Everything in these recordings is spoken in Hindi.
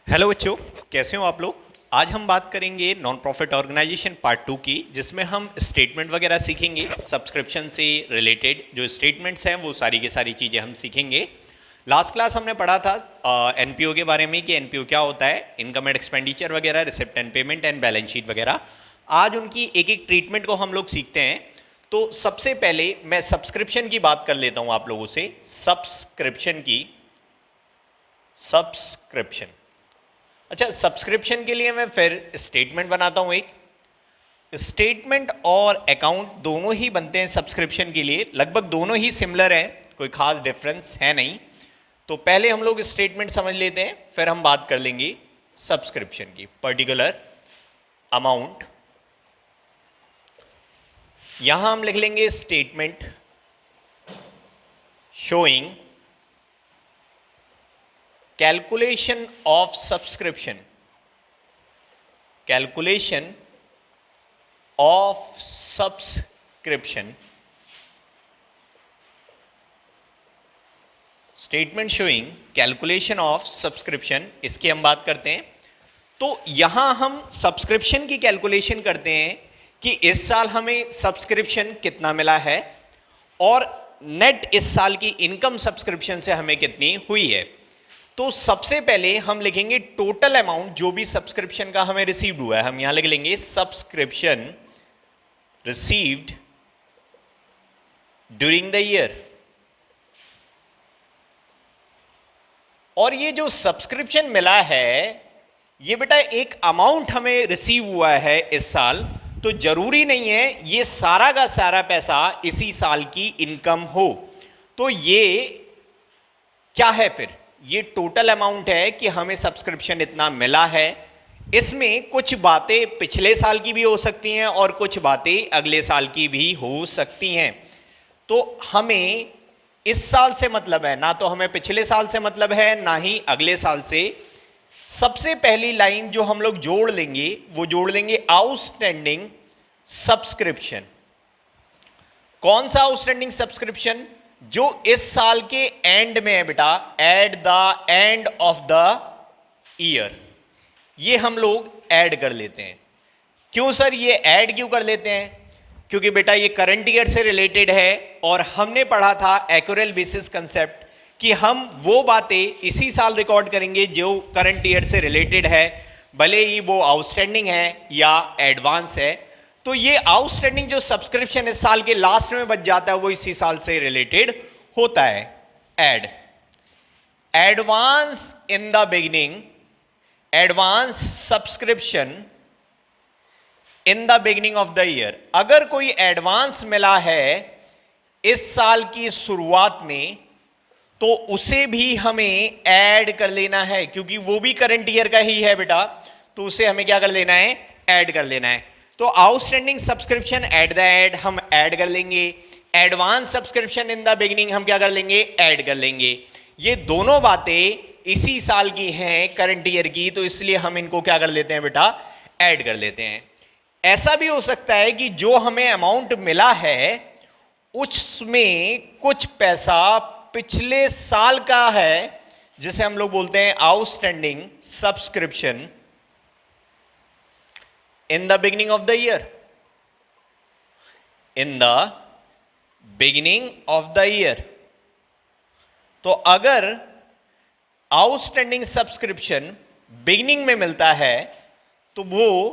हेलो बच्चों, कैसे हो आप लोग। आज हम बात करेंगे नॉन प्रॉफिट ऑर्गेनाइजेशन पार्ट 2 की, जिसमें हम स्टेटमेंट वगैरह सीखेंगे। सब्सक्रिप्शन से रिलेटेड जो स्टेटमेंट्स हैं वो सारी की सारी चीज़ें हम सीखेंगे। लास्ट क्लास हमने पढ़ा था एनपीओ के बारे में कि एनपीओ क्या होता है, इनकम एंड एक्सपेंडिचर वगैरह, receipt and payment and balance sheet वगैरह। आज उनकी एक एक ट्रीटमेंट को हम लोग सीखते हैं। तो सबसे पहले मैं सब्सक्रिप्शन की बात कर लेता हूँ आप लोगों से। सब्सक्रिप्शन। अच्छा, सब्सक्रिप्शन के लिए मैं फिर स्टेटमेंट बनाता हूं। एक स्टेटमेंट और अकाउंट दोनों ही बनते हैं सब्सक्रिप्शन के लिए, लगभग दोनों ही सिमिलर हैं, कोई खास डिफरेंस है नहीं। तो पहले हम लोग स्टेटमेंट समझ लेते हैं, फिर हम बात कर लेंगे सब्सक्रिप्शन की। पर्टिकुलर अमाउंट, यहां हम लिख लेंगे statement showing calculation of subscription, calculation of subscription, statement showing calculation of subscription, इसकी हम बात करते हैं। तो यहां हम सब्सक्रिप्शन की कैलकुलेशन करते हैं कि इस साल हमें सब्सक्रिप्शन कितना मिला है और नेट इस साल की इनकम सब्सक्रिप्शन से हमें कितनी हुई है। तो सबसे पहले हम लिखेंगे टोटल अमाउंट जो भी सब्सक्रिप्शन का हमें रिसीव्ड हुआ है। हम यहां लिख लेंगे subscription received during the year. और ये जो सब्सक्रिप्शन मिला है, ये बेटा एक अमाउंट हमें रिसीव हुआ है इस साल, तो जरूरी नहीं है ये सारा का सारा पैसा इसी साल की इनकम हो। तो ये क्या है फिर, ये टोटल अमाउंट है कि हमें सब्सक्रिप्शन इतना मिला है। इसमें कुछ बातें पिछले साल की भी हो सकती हैं और कुछ बातें अगले साल की भी हो सकती हैं। तो हमें इस साल से मतलब है ना, तो हमें पिछले साल से मतलब है ना ही अगले साल से। सबसे पहली लाइन जो हम लोग जोड़ लेंगे वो जोड़ लेंगे आउटस्टैंडिंग सब्सक्रिप्शन। कौन सा आउटस्टैंडिंग सब्सक्रिप्शन? जो इस साल के एंड में है बेटा, eight the end of the year. ये हम लोग ऐड कर लेते हैं। क्यों सर ये ऐड क्यों कर लेते हैं? क्योंकि बेटा ये करंट ईयर से रिलेटेड है और हमने पढ़ा था एक्यूरेल बेसिस कंसेप्ट कि हम वो बातें इसी साल रिकॉर्ड करेंगे जो करंट ईयर से रिलेटेड है, भले ही वो आउटस्टैंडिंग है या एडवांस है। तो ये आउटस्टैंडिंग जो सब्सक्रिप्शन इस साल के लास्ट में बच जाता है वो इसी साल से रिलेटेड होता है। Ad advance in the beginning, advance subscription in the beginning of the year. अगर कोई एडवांस मिला है इस साल की शुरुआत में तो उसे भी हमें ऐड कर लेना है, क्योंकि वो भी करंट ईयर का ही है बेटा, तो उसे हमें क्या कर लेना है? ऐड कर लेना है। तो outstanding subscription eight the and हम ऐड कर लेंगे, advance subscription in the beginning हम क्या कर लेंगे? ऐड कर लेंगे। ये दोनों बातें इसी साल की हैं, करंट ईयर की, तो इसलिए हम इनको क्या कर लेते हैं बेटा? ऐड कर लेते हैं। ऐसा भी हो सकता है कि जो हमें अमाउंट मिला है उसमें कुछ पैसा पिछले साल का है, जिसे हम लोग बोलते हैं outstanding subscription in the beginning of the year. In the beginning of the year. तो अगर आउटस्टैंडिंग सब्सक्रिप्शन बिगिनिंग में मिलता है तो वो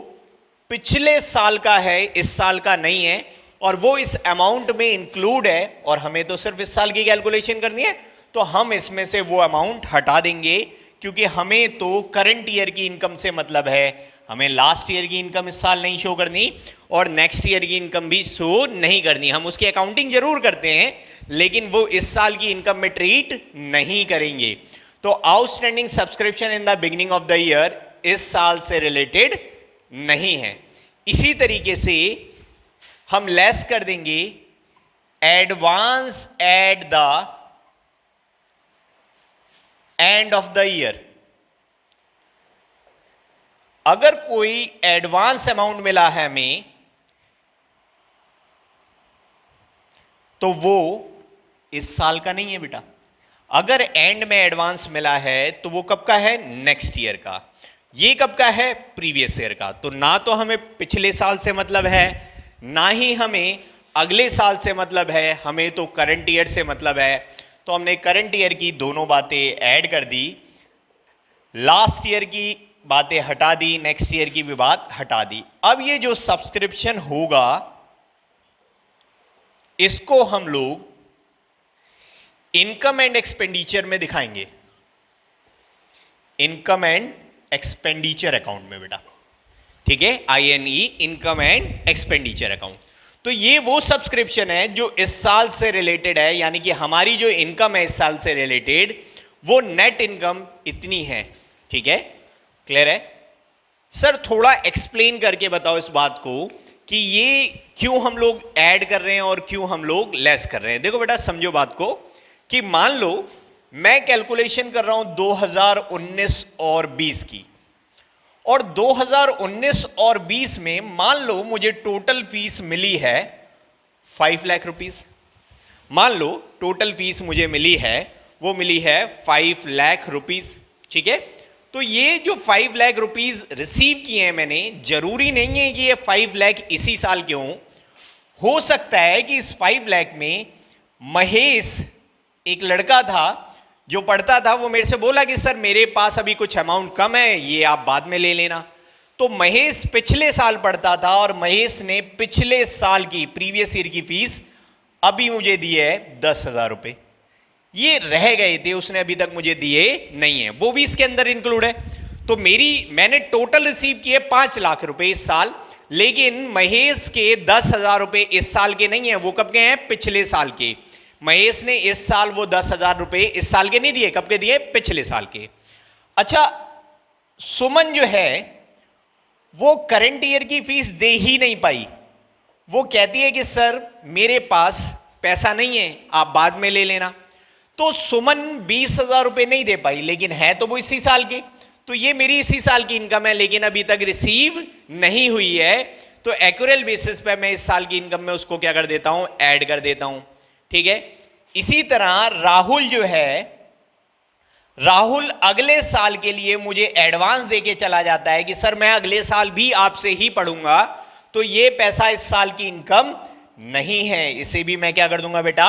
पिछले साल का है, इस साल का नहीं है, और वो इस अमाउंट में इंक्लूड है और हमें तो सिर्फ इस साल की कैलकुलेशन करनी है, तो हम इसमें से वो अमाउंट हटा देंगे, क्योंकि हमें तो करंट ईयर की इनकम से मतलब है। हमें लास्ट ईयर की इनकम इस साल नहीं शो करनी और नेक्स्ट ईयर की इनकम भी शो नहीं करनी। हम उसकी अकाउंटिंग जरूर करते हैं लेकिन वो इस साल की इनकम में ट्रीट नहीं करेंगे। तो outstanding subscription in the beginning of the year इस साल से रिलेटेड नहीं है। इसी तरीके से हम लेस कर देंगे advance at the end of the year. अगर कोई एडवांस अमाउंट मिला है हमें तो वो इस साल का नहीं है बेटा, अगर एंड में एडवांस मिला है तो वो कब का है? नेक्स्ट ईयर का। ये कब का है? प्रीवियस ईयर का। तो ना तो हमें पिछले साल से मतलब है, ना ही हमें अगले साल से मतलब है, हमें तो करंट ईयर से मतलब है। तो हमने करंट ईयर की दोनों बातें ऐड कर दी, लास्ट ईयर की बातें हटा दी, नेक्स्ट ईयर की भी बात हटा दी। अब ये जो सब्सक्रिप्शन होगा इसको हम लोग इनकम एंड एक्सपेंडिचर में दिखाएंगे, इनकम एंड एक्सपेंडिचर अकाउंट में बेटा, ठीक है, INE, income and expenditure account. तो ये वो सब्सक्रिप्शन है जो इस साल से रिलेटेड है, यानी कि हमारी जो इनकम है इस साल से रिलेटेड वो नेट इनकम इतनी है, ठीक है, क्लियर है? सर थोड़ा एक्सप्लेन करके बताओ इस बात को कि ये क्यों हम लोग ऐड कर रहे हैं और क्यों हम लोग लेस कर रहे हैं। देखो बेटा समझो बात को कि मान लो मैं कैलकुलेशन कर रहा हूं 2019 और 20 की, और 2019 और 20 में मान लो मुझे टोटल फीस मिली है 5 लाख रुपीस। मान लो टोटल फीस मुझे मिली है, वो मिली है 5 लाख रुपीस, ठीक है। तो ये जो 5 लाख रुपीस रिसीव किए हैं मैंने, जरूरी नहीं है कि ये 5 लाख इसी साल के हों। हो सकता है कि इस 5 लाख में महेश एक लड़का था जो पढ़ता था, वो मेरे से बोला कि सर मेरे पास अभी कुछ अमाउंट कम है, ये आप बाद में ले लेना। तो महेश पिछले साल पढ़ता था और महेश ने पिछले साल की प्रीवियस ईयर की फीस अभी मुझे दी है 10,000 रुपए। ये रह गए थे, उसने अभी तक मुझे दिए नहीं है, वो भी इसके अंदर इंक्लूड है। तो मैंने टोटल रिसीव किए 5 लाख रुपए इस साल, लेकिन महेश के 10,000 रुपए इस साल के नहीं है, वो कब के हैं? पिछले साल के। महेश ने इस साल वो 10,000 रुपए इस साल के नहीं दिए, कब के दिए? पिछले साल के। अच्छा, सुमन जो है वो करंट ईयर की फीस दे ही नहीं पाई। वो कहती है कि सर मेरे पास पैसा नहीं है, आप बाद में ले लेना। तो सुमन 20,000 रुपए नहीं दे पाई, लेकिन है तो वो इसी साल की। तो ये मेरी इसी साल की इनकम है, लेकिन अभी तक रिसीव नहीं हुई है। तो एक्यूरेल बेसिस पे मैं इस साल की इनकम में उसको क्या कर देता हूं? ऐड कर देता हूं, ठीक है। इसी तरह राहुल जो है, राहुल अगले साल के लिए मुझे एडवांस देके चला जाता है कि सर मैं अगले साल भी आपसे ही पढ़ूंगा, तो ये पैसा इस साल की इनकम नहीं है, इसे भी मैं क्या कर दूंगा बेटा?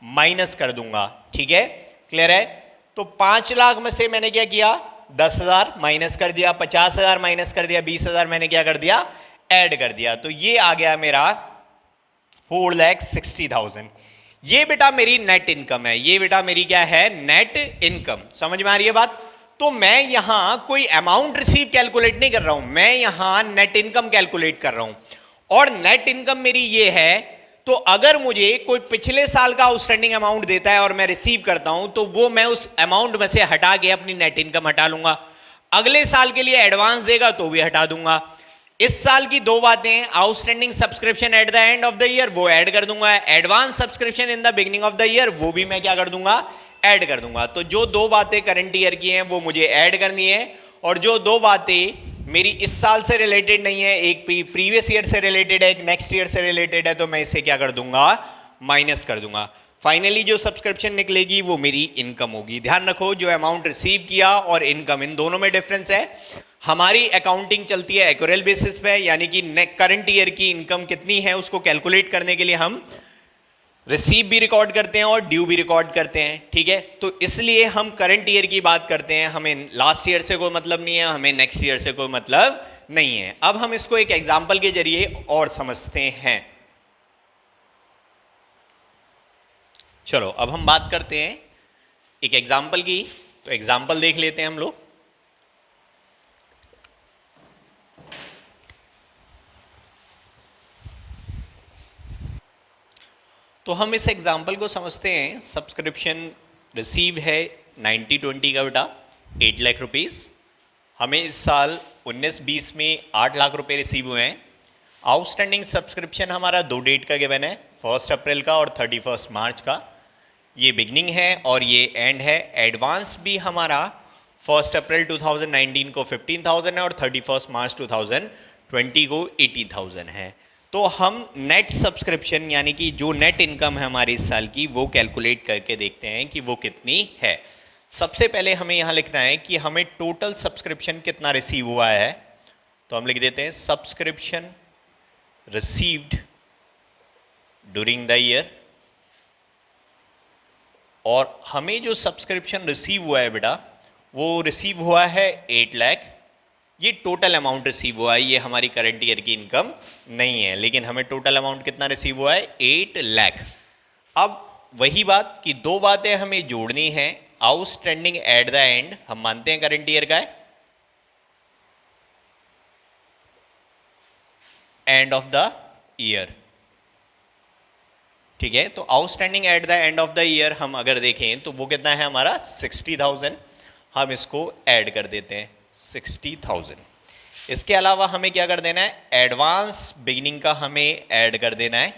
माइनस कर दूंगा, ठीक है, क्लियर है। तो 5 लाख में से मैंने क्या किया? 10,000 माइनस कर दिया, 50,000 माइनस कर दिया, 20,000 मैंने क्या कर दिया? ऐड कर दिया। तो ये आ गया मेरा 4,60,000। ये बेटा मेरी नेट इनकम है, ये बेटा मेरी क्या है? Net income. समझ में आ रही है बात? तो मैं यहां कोई अमाउंट रिसीव कैलकुलेट नहीं कर रहा हूं, मैं यहां नेट इनकम कैलकुलेट कर रहा हूं। और नेट इनकम मेरी ये है, तो अगर मुझे कोई पिछले साल का आउटस्टैंडिंग अमाउंट देता है और मैं रिसीव करता हूं, तो वो मैं उस अमाउंट में से हटा के अपनी नेट इनकम हटा लूंगा। अगले साल के लिए एडवांस देगा तो भी हटा दूंगा। इस साल की 2 बातें, outstanding subscription eight the end of the year, वो ऐड कर दूंगा। Advance subscription in the beginning of the year, वो भी मैं क्या कर दूंगा? ऐड कर दूंगा। तो जो 2 बातें करंट ईयर की हैं वो मुझे ऐड करनी है, और जो 2 बातें मेरी इस साल से रिलेटेड नहीं है, एक प्रीवियस ईयर से रिलेटेड है, एक नेक्स्ट ईयर से रिलेटेड है, तो मैं इसे क्या कर दूंगा? माइनस कर दूंगा। फाइनली जो सब्सक्रिप्शन निकलेगी वो मेरी इनकम होगी। ध्यान रखो, जो अमाउंट रिसीव किया और इनकम, इन दोनों में डिफरेंस है। हमारी अकाउंटिंग चलती है एक्यूरेल बेसिस पे, यानी कि करंट ईयर की इनकम कितनी है उसको कैलकुलेट करने के लिए हम रिसीव भी रिकॉर्ड करते हैं और ड्यू भी रिकॉर्ड करते हैं, ठीक है। तो इसलिए हम करंट ईयर की बात करते हैं, हमें लास्ट ईयर से कोई मतलब नहीं है, हमें नेक्स्ट ईयर से कोई मतलब नहीं है। अब हम इसको एक एग्जाम्पल के जरिए और समझते हैं। चलो अब हम बात करते हैं एक एग्जाम्पल की। तो एग्जाम्पल देख लेते हैं हम लोग। तो हम इस एग्जाम्पल को समझते हैं। सब्सक्रिप्शन रिसीव है 90/20 का बेटा 8 लाख रुपीज़। हमें इस साल 19-20 में 8 लाख रुपए रिसीव हुए हैं। आउटस्टैंडिंग सब्सक्रिप्शन हमारा 2 डेट का गिवन है, 1 अप्रैल का और 31 मार्च का। ये बिगनिंग है और ये एंड है। एडवांस भी हमारा 1 अप्रैल 2019 को 15,000 है और 31 मार्च 2020 को 18,000 है। तो हम नेट सब्सक्रिप्शन यानी कि जो नेट इनकम है हमारी इस साल की वो कैलकुलेट करके देखते हैं कि वो कितनी है। सबसे पहले हमें यहाँ लिखना है कि हमें टोटल सब्सक्रिप्शन कितना रिसीव हुआ है। तो हम लिख देते हैं subscription received during the year, और हमें जो सब्सक्रिप्शन रिसीव हुआ है बेटा वो रिसीव हुआ है 8 लाख। ये टोटल अमाउंट रिसीव हुआ है, ये हमारी करंट ईयर की इनकम नहीं है, लेकिन हमें टोटल अमाउंट कितना रिसीव हुआ है 8 लाख। अब वही बात कि दो बातें हमें जोड़नी है। आउटस्टैंडिंग एट द एंड हम मानते हैं करंट ईयर का है, एंड ऑफ द ईयर, ठीक है। तो outstanding at the end of the year हम अगर देखें तो वो कितना है हमारा 60,000। हम इसको ऐड कर देते हैं 60,000। इसके अलावा हमें क्या कर देना है, एडवांस बिगिनिंग का हमें ऐड कर देना है,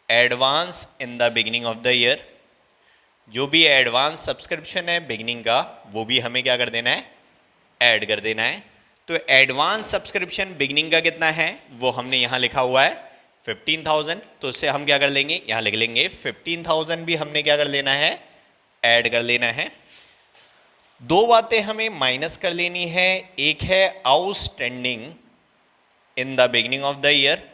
advance in the beginning of the year. जो भी एडवांस सब्सक्रिप्शन है बिगिनिंग का वो भी हमें क्या कर देना है, ऐड कर देना है। तो एडवांस सब्सक्रिप्शन बिगिनिंग का कितना है वो हमने यहाँ लिखा हुआ है 15,000। तो उससे हम क्या कर लेंगे, यहाँ लिख लेंगे 15,000 भी हमने क्या कर लेना है, ऐड कर लेना है। दो बातें हमें माइनस कर लेनी है, एक है outstanding in the beginning of the year,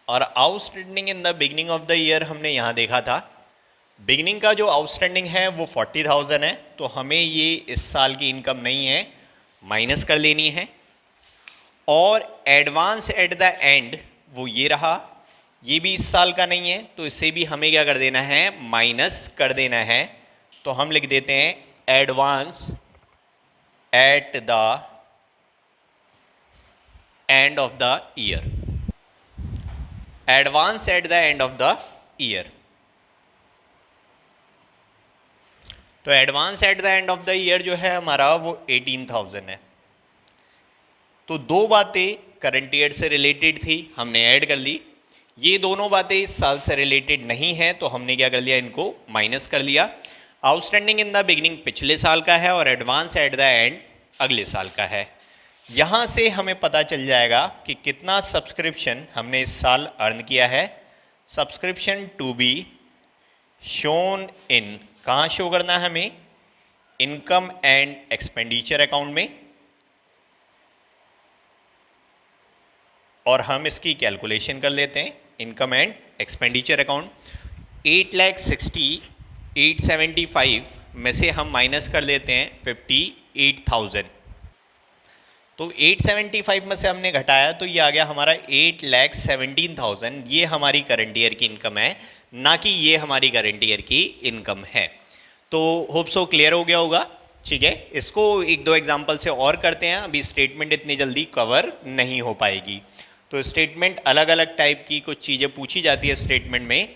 और outstanding in the beginning of the year हमने यहां देखा था बिगिनिंग का जो आउटस्टैंडिंग है वो 40,000 है। तो हमें ये इस साल की इनकम नहीं है, माइनस कर लेनी है। और एडवांस एट द एंड वो ये रहा, ये भी इस साल का नहीं है, तो इसे भी हमें क्या कर देना है, माइनस कर देना है। तो हम लिख देते हैं advance at the end of the year, advance at the end of the year. तो advance at the end of the year जो है हमारा वो 18,000 है। तो दो बातें करंट ईयर से रिलेटेड थी, हमने ऐड कर ली। ये दोनों बातें इस साल से रिलेटेड नहीं है, तो हमने क्या कर लिया, इनको माइनस कर लिया। आउटस्टैंडिंग इन द बिगिनिंग पिछले साल का है और एडवांस एट द एंड अगले साल का है। यहाँ से हमें पता चल जाएगा कि कितना सब्सक्रिप्शन हमने इस साल अर्न किया है। Subscription to be shown in, कहाँ शो करना है हमें, इनकम एंड एक्सपेंडिचर अकाउंट में, और हम इसकी कैलकुलेशन कर लेते हैं इनकम एंड एक्सपेंडिचर अकाउंट। 8,60,875 में से हम माइनस कर लेते हैं 58,000। तो 875 में से हमने घटाया तो ये आ गया हमारा 8,17,000। ये हमारी करंट ईयर की इनकम है, ना कि ये हमारी करंट ईयर की इनकम है। तो होप सो क्लियर हो गया होगा, ठीक है। इसको एक दो एग्जांपल से और करते हैं, अभी स्टेटमेंट इतनी जल्दी कवर नहीं हो पाएगी। तो स्टेटमेंट अलग अलग टाइप की कुछ चीज़ें पूछी जाती है स्टेटमेंट में।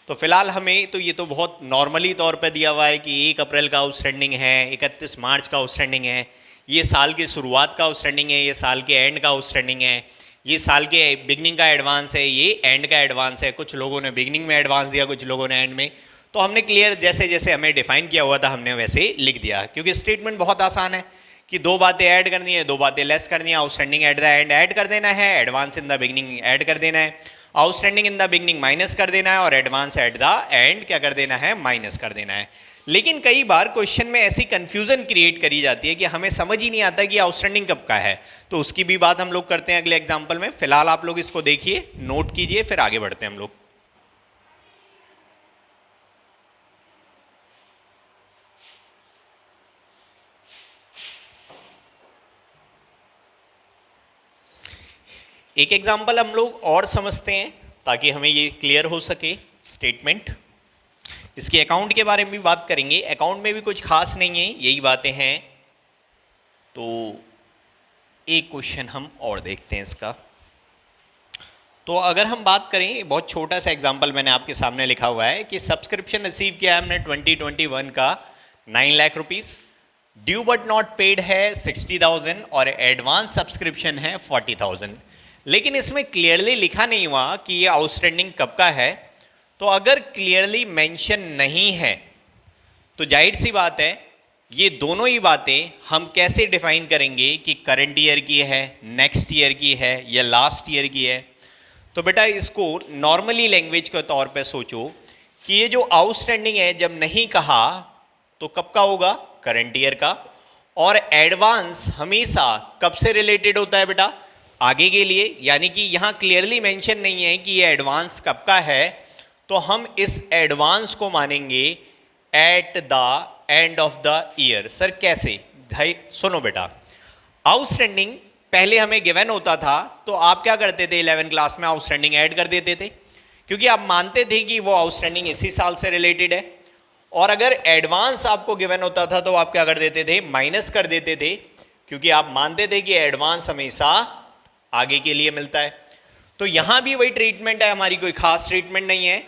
तो फिलहाल हमें तो ये तो बहुत नॉर्मली तौर पे दिया हुआ है कि 1 अप्रैल का आउटस्टैंडिंग है, 31 मार्च का आउटस्टैंडिंग है, ये साल की शुरुआत का आउटस्टैंडिंग है, ये साल के एंड का आउटस्टैंडिंग है, ये साल के बिगनिंग का एडवांस है, ये एंड का एडवांस है। कुछ लोगों ने बिगनिंग में एडवांस दिया, कुछ लोगों ने एंड में। तो हमने क्लियर जैसे जैसे हमें डिफाइन किया हुआ था हमने वैसे लिख दिया, क्योंकि स्टेटमेंट बहुत आसान है कि दो बातें ऐड करनी है, दो बातें लेस करनी है। Outstanding at the and add कर देना है, advance in the beginning add कर देना है, outstanding in the beginning minus कर देना है, और एडवांस एट द एंड क्या कर देना है, माइनस कर देना है। लेकिन कई बार क्वेश्चन में ऐसी कंफ्यूजन क्रिएट करी जाती है कि हमें समझ ही नहीं आता कि आउटस्टैंडिंग कब का है। तो उसकी भी बात हम लोग करते हैं अगले एग्जाम्पल में। फिलहाल आप लोग इसको देखिए, नोट कीजिए, फिर आगे बढ़ते हैं हम लोग। एक एग्जाम्पल हम लोग और समझते हैं ताकि हमें ये क्लियर हो सके स्टेटमेंट। इसके अकाउंट के बारे में भी बात करेंगे, अकाउंट में भी कुछ खास नहीं है, यही बातें हैं। तो एक क्वेश्चन हम और देखते हैं इसका। तो अगर हम बात करें, बहुत छोटा सा एग्जाम्पल मैंने आपके सामने लिखा हुआ है कि सब्सक्रिप्शन रिसीव किया है हमने 2021 का 9 lakh rupees, due but not paid है 60,000 और एडवांस सब्सक्रिप्शन है 40,000। लेकिन इसमें क्लियरली लिखा नहीं हुआ कि ये आउटस्टैंडिंग कब का है। तो अगर क्लियरली मेंशन नहीं है तो जाहिर सी बात है ये दोनों ही बातें हम कैसे डिफाइन करेंगे कि करंट ईयर की है, नेक्स्ट ईयर की है या लास्ट ईयर की है। तो बेटा इसको नॉर्मली लैंग्वेज के तौर पे सोचो कि ये जो आउटस्टैंडिंग है जब नहीं कहा तो कब का होगा, करंट ईयर का। और एडवांस हमेशा कब से रिलेटेड होता है बेटा, आगे के लिए। यानी कि यहाँ क्लियरली मेंशन नहीं है कि ये एडवांस कब का है, तो हम इस एडवांस को मानेंगे eight the end of the year. Sir कैसे, भाई सुनो बेटा, आउटस्टैंडिंग पहले हमें गिवन होता था तो आप क्या करते थे, 11 क्लास में आउटस्टैंडिंग ऐड कर देते थे, क्योंकि आप मानते थे कि वो आउटस्टैंडिंग इसी साल से रिलेटेड है। और अगर एडवांस आपको गिवन होता था तो आप क्या कर देते थे, माइनस कर देते थे, क्योंकि आप मानते थे कि एडवांस हमेशा आगे के लिए मिलता है। तो यहां भी वही ट्रीटमेंट है हमारी, कोई खास ट्रीटमेंट नहीं है।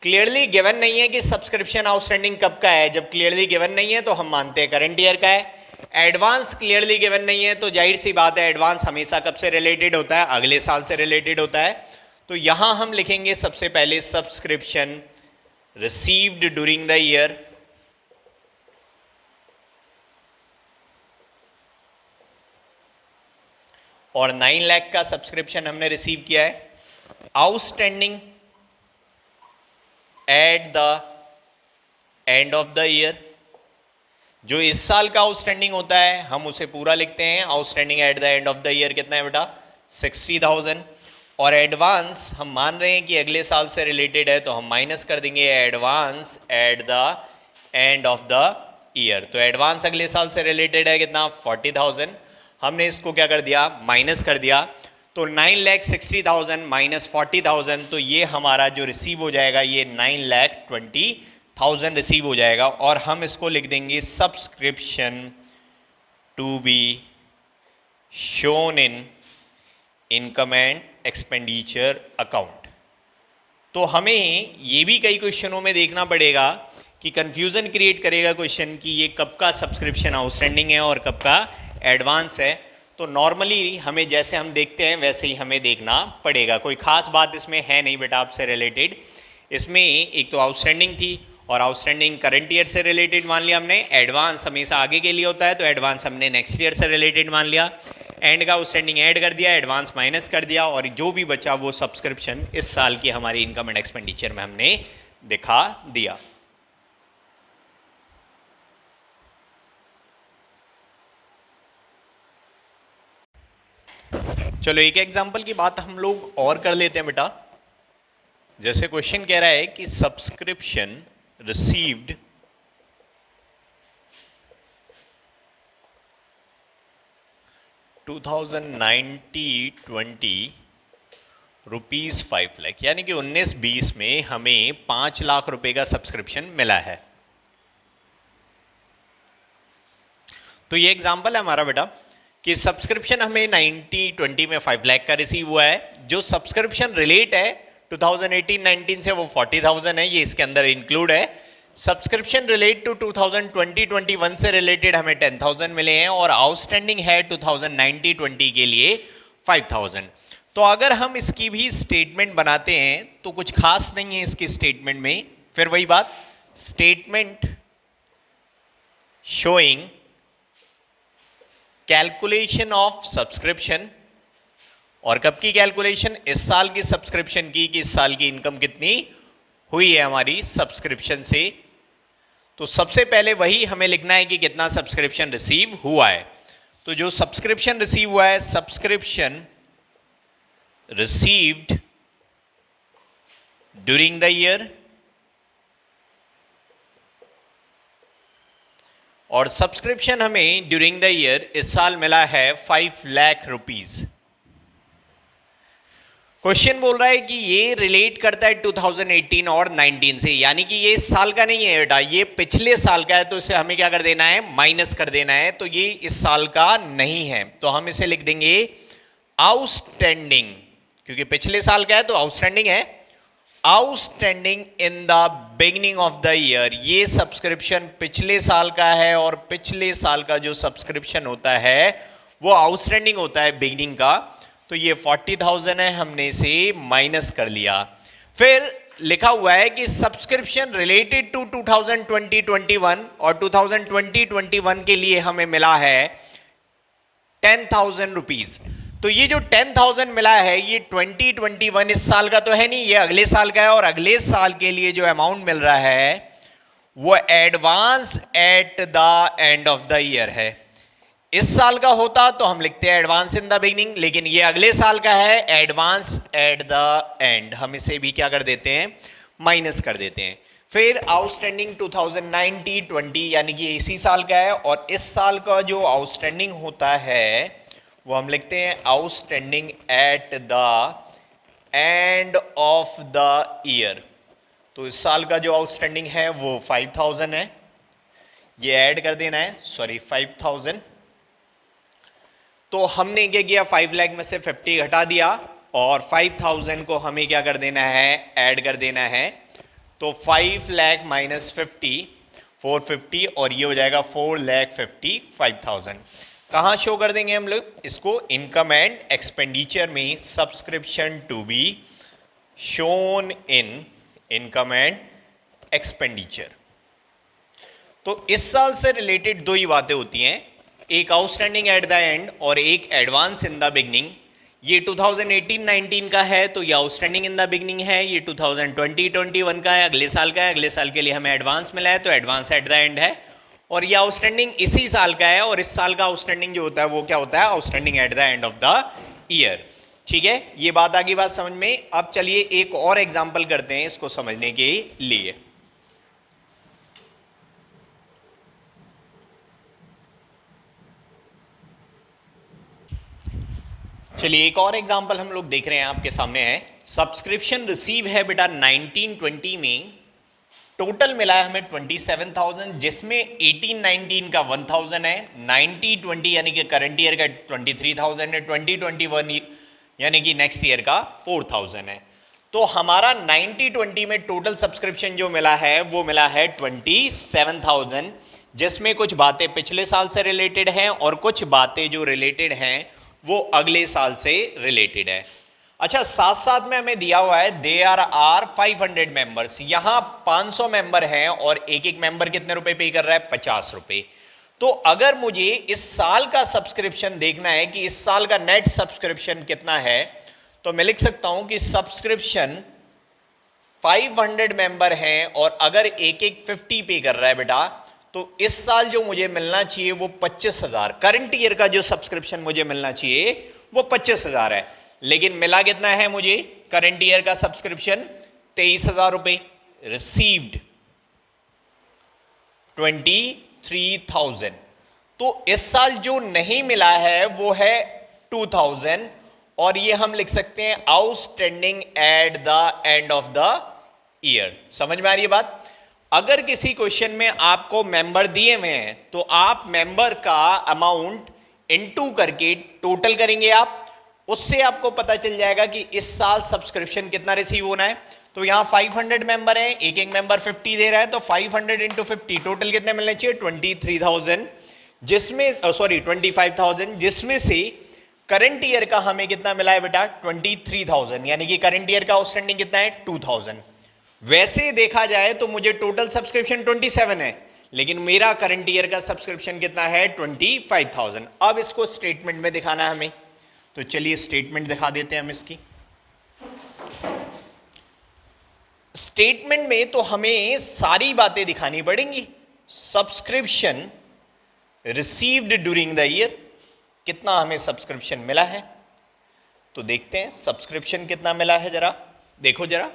क्लियरली गिवन नहीं है कि सब्सक्रिप्शन आउटस्टैंडिंग कब का है, जब क्लियरली गिवन नहीं है तो हम मानते हैं करंट ईयर का है। एडवांस क्लियरली गिवन नहीं है तो जाहिर सी बात है एडवांस हमेशा कब से रिलेटेड होता है, अगले साल से रिलेटेड होता है। तो यहां हम लिखेंगे सबसे पहले subscription received during the year, और 9 लाख का सब्सक्रिप्शन हमने रिसीव किया है। Outstanding at the end of the year, जो इस साल का आउटस्टैंडिंग होता है हम उसे पूरा लिखते हैं। Outstanding at the end of the year कितना है बेटा, 60,000। और एडवांस हम मान रहे हैं कि अगले साल से रिलेटेड है तो हम माइनस कर देंगे advance at the end of the year. तो एडवांस अगले साल से रिलेटेड है कितना, 40,000। हमने इसको क्या कर दिया, माइनस कर दिया। तो 9,60,000 माइनस 40,000, तो ये हमारा जो रिसीव हो जाएगा ये 9,20,000 रिसीव हो जाएगा। और हम इसको लिख देंगे subscription to be shown in income and expenditure account. तो हमें ये भी कई क्वेश्चनों में देखना पड़ेगा कि कंफ्यूजन क्रिएट करेगा क्वेश्चन कि ये कब का सब्सक्रिप्शन आउटस्टैंडिंग है और कब का एडवांस है। तो नॉर्मली हमें जैसे हम देखते हैं वैसे ही हमें देखना पड़ेगा, कोई खास बात इसमें है नहीं बेटा आपसे रिलेटेड। इसमें एक तो आउटस्टैंडिंग थी और आउटस्टैंडिंग करंट ईयर से रिलेटेड मान लिया हमने, एडवांस हमेशा आगे के लिए होता है तो एडवांस हमने नेक्स्ट ईयर से रिलेटेड मान लिया, एंड का आउटस्टैंडिंग ऐड कर दिया, एडवांस माइनस कर दिया, और जो भी बचा वो सब्सक्रिप्शन इस साल की हमारी इनकम एंड एक्सपेंडिचर में हमने दिखा दिया। चलो एक एग्जांपल की बात हम लोग और कर लेते हैं बेटा। जैसे क्वेश्चन कह रहा है कि सब्सक्रिप्शन रिसीव्ड $2090-20 रुपीज 5 लाख, यानी कि 19-20 में हमें 5 लाख रुपए का सब्सक्रिप्शन मिला है। तो ये एग्जांपल है हमारा बेटा कि सब्सक्रिप्शन हमें 90-20 में 5 लाख का रिसीव हुआ है। जो सब्सक्रिप्शन रिलेट है 2018-19 से वो 40,000 है, ये इसके अंदर इंक्लूड है। सब्सक्रिप्शन रिलेट टू 2020-21 से रिलेटेड हमें 10,000 मिले हैं, और आउटस्टैंडिंग है 2019-20 के लिए 5,000। तो अगर हम इसकी भी स्टेटमेंट बनाते हैं तो कुछ खास नहीं है इसकी स्टेटमेंट में। फिर वही बात, statement showing calculation of subscription, और कब की कैलकुलेशन, इस साल की सब्सक्रिप्शन की, कि इस साल की इनकम कितनी हुई है हमारी सब्सक्रिप्शन से। तो सबसे पहले वही हमें लिखना है कि कितना सब्सक्रिप्शन रिसीव हुआ है। तो जो सब्सक्रिप्शन रिसीव हुआ है, subscription received during the year, और सब्सक्रिप्शन हमें ड्यूरिंग द ईयर इस साल मिला है 5 लाख रुपीज। क्वेश्चन बोल रहा है कि ये रिलेट करता है 2018 और 19 से, यानी कि ये इस साल का नहीं है बेटा, ये पिछले साल का है, तो इसे हमें क्या कर देना है, माइनस कर देना है। तो ये इस साल का नहीं है, तो हम इसे लिख देंगे आउटस्टैंडिंग, क्योंकि पिछले साल का है तो आउटस्टैंडिंग है। Outstanding in the beginning of the year, ये सब्सक्रिप्शन पिछले साल का है, और पिछले साल का जो सब्सक्रिप्शन होता है वो आउटस्टैंडिंग होता है बिगिनिंग का। तो ये 40,000 है, हमने इसे माइनस कर लिया। फिर लिखा हुआ है कि सब्सक्रिप्शन रिलेटेड टू 2020-21 और 2020-21 के लिए हमें मिला है 10,000 रुपीज। तो ये जो 10,000 मिला है ये 2021 इस साल का तो है नहीं, ये अगले साल का है, और अगले साल के लिए जो अमाउंट मिल रहा है वो advance at the end of the year है। इस साल का होता तो हम लिखते हैं एडवांस इन द बिगिनिंग, लेकिन ये अगले साल का है एडवांस एट द एंड, हम इसे भी क्या कर देते हैं, माइनस कर देते हैं। फिर आउटस्टैंडिंग 2019-20 यानी कि इसी साल का है, और इस साल का जो आउटस्टैंडिंग होता है वो हम लिखते हैं outstanding at the end of the year. तो इस साल का जो आउटस्टैंडिंग है वो 5,000 है, ये ऐड कर देना है, सॉरी 5,000। तो हमने क्या किया, 5 लाख में से 50 घटा दिया और 5,000 को हमें क्या कर देना है, ऐड कर देना है। तो 5 लाख माइनस 50 450 और ये हो जाएगा 4,55,000। कहाँ शो कर देंगे हम लोग इसको, इनकम एंड एक्सपेंडिचर में, subscription to be shown in income and expenditure. तो इस साल से रिलेटेड दो ही बातें होती हैं, एक आउटस्टैंडिंग एट द एंड और एक एडवांस इन द बिगनिंग। ये 2018-19 का है तो ये आउटस्टैंडिंग इन द बिगनिंग है, ये 2020-21 का है, अगले साल का है, अगले साल के लिए हमें एडवांस मिला है तो एडवांस एट द एंड है, और ये आउटस्टैंडिंग इसी साल का है, और इस साल का आउटस्टैंडिंग जो होता है वो क्या होता है, outstanding at the end of the year. ठीक है, ये बात आगे बात समझ में। अब चलिए एक और एग्जांपल करते हैं इसको समझने के लिए। चलिए एक और एग्जांपल हम लोग देख रहे हैं, आपके सामने है। सब्सक्रिप्शन रिसीव है बेटा 1920 में, टोटल मिला है हमें 27,000, जिसमें 18-19 का 1,000 है, 90-20 यानी कि करंट ईयर का 23,000 है, 2021 यानी कि नेक्स्ट ईयर का 4,000 है। तो हमारा 90-20 में टोटल सब्सक्रिप्शन जो मिला है वो मिला है 27,000, जिसमें कुछ बातें पिछले साल से रिलेटेड हैं और कुछ बातें जो रिलेटेड हैं वो अगले साल से रिलेटेड है। अच्छा, साथ साथ में हमें दिया हुआ है देयर आर 500 मेंबर्स, यहां 500 मेंबर हैं और एक एक मेंबर कितने रुपए पे कर रहा है, 50 रुपए। तो अगर मुझे इस साल का सब्सक्रिप्शन देखना है कि इस साल का नेट सब्सक्रिप्शन कितना है, तो मैं लिख सकता हूं कि सब्सक्रिप्शन 500 मेंबर हैं और अगर एक एक 50 पे कर रहा है बेटा, तो इस साल जो मुझे मिलना चाहिए वो 25,000, करंट ईयर का जो सब्सक्रिप्शन मुझे मिलना चाहिए वो 25,000 है, लेकिन मिला कितना है मुझे, करंट ईयर का सब्सक्रिप्शन 23,000 रुपए, रिसीव्ड 23,000। तो इस साल जो नहीं मिला है वो है 2,000, और ये हम लिख सकते हैं outstanding at the end of the year. समझ में आ रही है बात। अगर किसी क्वेश्चन में आपको मेंबर दिए हुए हैं तो आप मेंबर का अमाउंट इनटू करके टोटल करेंगे आप, उससे आपको पता चल जाएगा कि इस साल सब्सक्रिप्शन कितना रिसीव होना है। तो यहां 500 मेंबर हैं, एक एक मेंबर 50 दे रहा है, तो 500 इंटू 50 टोटल कितने मिलने चाहिए, 23,000, जिसमें सॉरी 25,000, जिसमें से करंट ईयर का हमें कितना मिला है बेटा, 23,000, यानी कि करंट ईयर का आउटस्टैंडिंग कितना है, 2,000। वैसे देखा जाए तो मुझे टोटल सब्सक्रिप्शन 27 है, लेकिन मेरा करंट ईयर का सब्सक्रिप्शन कितना है, 25,000। अब इसको स्टेटमेंट में दिखाना है हमें, तो चलिए स्टेटमेंट दिखा देते हैं हम इसकी। स्टेटमेंट में तो हमें सारी बातें दिखानी पड़ेंगी। Subscription received during the year, कितना हमें सब्सक्रिप्शन मिला है, तो देखते हैं सब्सक्रिप्शन कितना मिला है, जरा देखो जरा।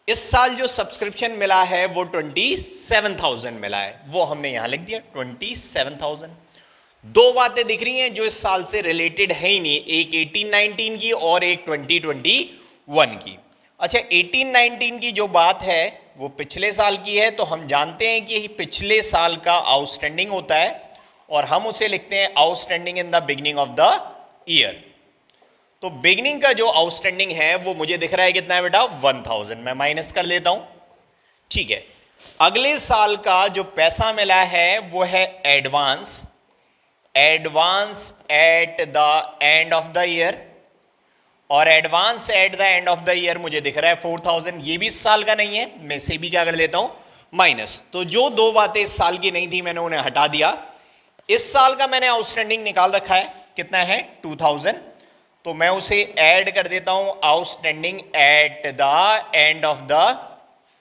इस साल जो सब्सक्रिप्शन मिला है वो 27,000 मिला है, वो हमने यहां लिख दिया 27,000। दो बातें दिख रही हैं जो इस साल से रिलेटेड है ही नहीं, एक 18-19 की और एक 2021 की। अच्छा, 18-19 की जो बात है वो पिछले साल की है, तो हम जानते हैं कि पिछले साल का आउटस्टैंडिंग होता है और हम उसे लिखते हैं outstanding in the beginning of the year. तो बिगिनिंग का जो आउटस्टैंडिंग है वो मुझे दिख रहा है कितना है बेटा, 1,000, मैं माइनस कर लेता हूं। ठीक है, अगले साल का जो पैसा मिला है वो है advance, advance at the end of the year, और advance at the end of the year मुझे दिख रहा है 4000, ये भी इस साल का नहीं है, मैं से भी क्या कर लेता हूं माइनस। तो जो दो बातें इस साल की नहीं थी मैंने उन्हें हटा दिया। इस साल का मैंने आउटस्टैंडिंग निकाल रखा है, कितना है 2000, तो मैं उसे ऐड कर देता हूं outstanding at the end of the